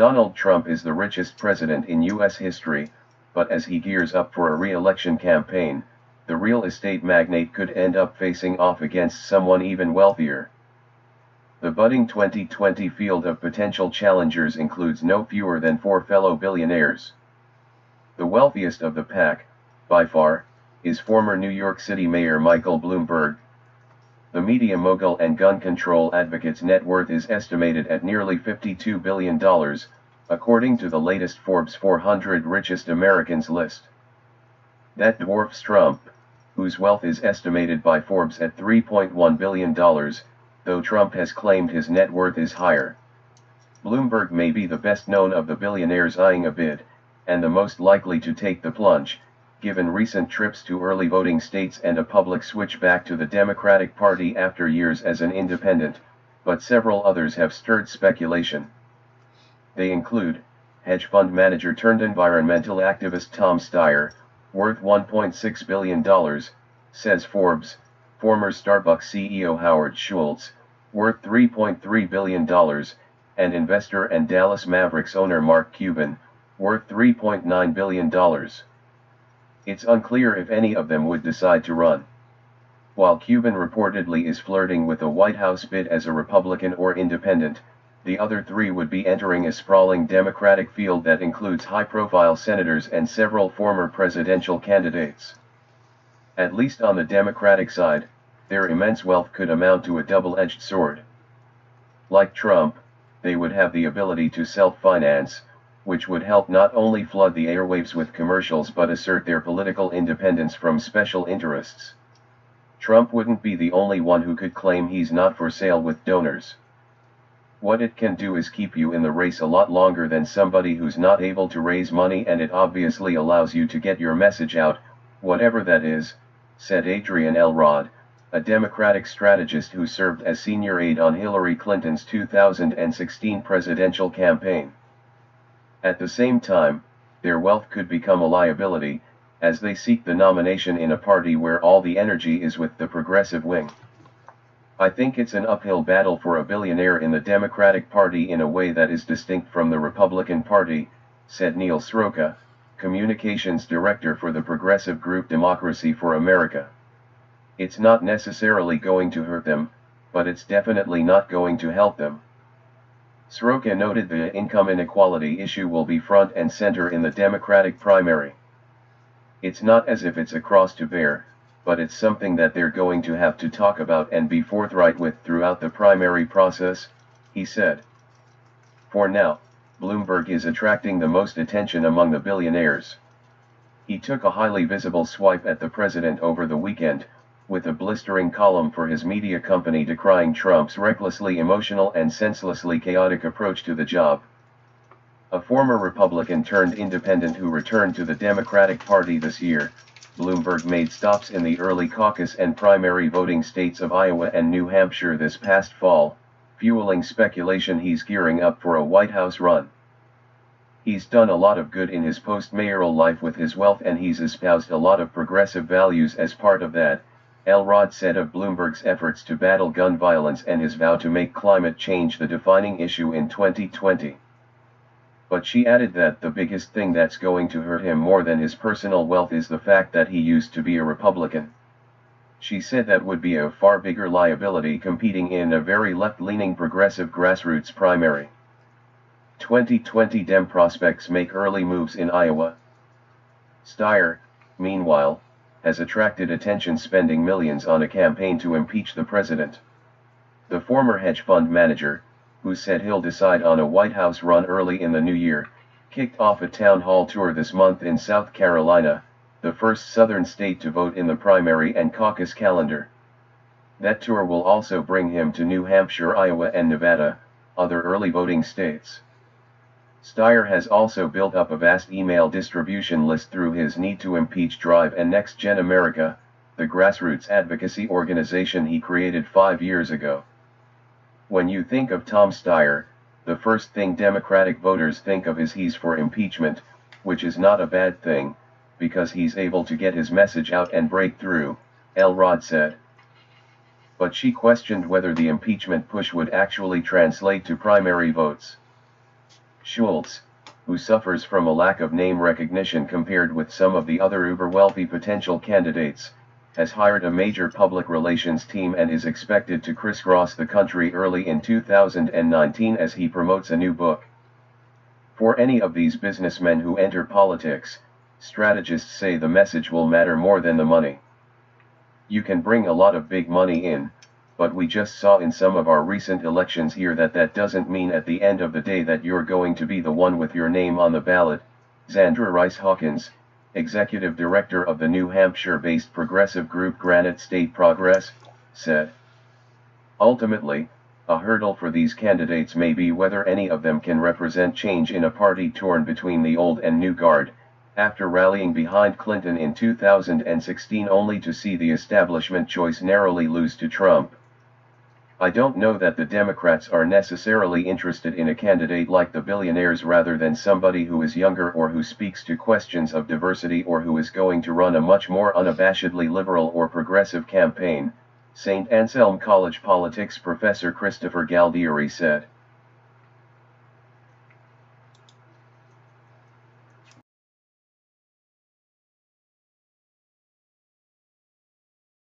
Donald Trump is the richest president in U.S. history, but as he gears up for a re-election campaign, the real estate magnate could end up facing off against someone even wealthier. The budding 2020 field of potential challengers includes no fewer than 4 fellow billionaires. The wealthiest of the pack, by far, is former New York City Mayor Michael Bloomberg. The media mogul and gun control advocate's net worth is estimated at nearly $52 billion, according to the latest Forbes 400 Richest Americans list. That dwarfs Trump, whose wealth is estimated by Forbes at $3.1 billion, though Trump has claimed his net worth is higher. Bloomberg may be the best known of the billionaires eyeing a bid, and the most likely to take the plunge, given recent trips to early voting states and a public switch back to the Democratic Party after years as an independent, but several others have stirred speculation. They include hedge fund manager turned environmental activist Tom Steyer, worth $1.6 billion, says Forbes, former Starbucks CEO Howard Schultz, worth $3.3 billion, and investor and Dallas Mavericks owner Mark Cuban, worth $3.9 billion. It's unclear if any of them would decide to run. While Cuban reportedly is flirting with a White House bid as a Republican or independent, the other 3 would be entering a sprawling Democratic field that includes high-profile senators and several former presidential candidates. At least on the Democratic side, their immense wealth could amount to a double-edged sword. Like Trump, they would have the ability to self-finance, which would help not only flood the airwaves with commercials but assert their political independence from special interests. Trump wouldn't be the only one who could claim he's not for sale with donors. What it can do is keep you in the race a lot longer than somebody who's not able to raise money, and it obviously allows you to get your message out, whatever that is, said Adrian Elrod, a Democratic strategist who served as senior aide on Hillary Clinton's 2016 presidential campaign. At the same time, their wealth could become a liability, as they seek the nomination in a party where all the energy is with the progressive wing. I think it's an uphill battle for a billionaire in the Democratic Party in a way that is distinct from the Republican Party, said Neil Sroka, communications director for the progressive group Democracy for America. It's not necessarily going to hurt them, but it's definitely not going to help them. Sroka noted the income inequality issue will be front and center in the Democratic primary. It's not as if it's a cross to bear, but it's something that they're going to have to talk about and be forthright with throughout the primary process, he said. For now, Bloomberg is attracting the most attention among the billionaires. He took a highly visible swipe at the president over the weekend, with a blistering column for his media company decrying Trump's recklessly emotional and senselessly chaotic approach to the job. A former Republican turned independent who returned to the Democratic Party this year, Bloomberg made stops in the early caucus and primary voting states of Iowa and New Hampshire this past fall, fueling speculation he's gearing up for a White House run. He's done a lot of good in his post-mayoral life with his wealth, and he's espoused a lot of progressive values as part of that, Elrod said of Bloomberg's efforts to battle gun violence and his vow to make climate change the defining issue in 2020. But she added that the biggest thing that's going to hurt him more than his personal wealth is the fact that he used to be a Republican. She said that would be a far bigger liability competing in a very left-leaning progressive grassroots primary. 2020 Dem prospects make early moves in Iowa. Steyer, meanwhile, has attracted attention, spending millions on a campaign to impeach the president. The former hedge fund manager, who said he'll decide on a White House run early in the new year, kicked off a town hall tour this month in South Carolina, the first southern state to vote in the primary and caucus calendar. That tour will also bring him to New Hampshire, Iowa, and Nevada, other early voting states. Steyer has also built up a vast email distribution list through his Need to Impeach drive and Next Gen America, the grassroots advocacy organization he created 5 years ago. When you think of Tom Steyer, the first thing Democratic voters think of is he's for impeachment, which is not a bad thing, because he's able to get his message out and break through, Elrod said. But she questioned whether the impeachment push would actually translate to primary votes. Schultz, who suffers from a lack of name recognition compared with some of the other uber-wealthy potential candidates, has hired a major public relations team and is expected to crisscross the country early in 2019 as he promotes a new book. For any of these businessmen who enter politics, strategists say the message will matter more than the money. You can bring a lot of big money in, but we just saw in some of our recent elections here that doesn't mean at the end of the day that you're going to be the one with your name on the ballot, Zandra Rice Hawkins, executive director of the New Hampshire-based progressive group Granite State Progress, said. Ultimately, a hurdle for these candidates may be whether any of them can represent change in a party torn between the old and new guard, after rallying behind Clinton in 2016 only to see the establishment choice narrowly lose to Trump. I don't know that the Democrats are necessarily interested in a candidate like the Billionaires rather than somebody who is younger or who speaks to questions of diversity or who is going to run a much more unabashedly liberal or progressive campaign, St. Anselm College politics professor Christopher Galdieri said.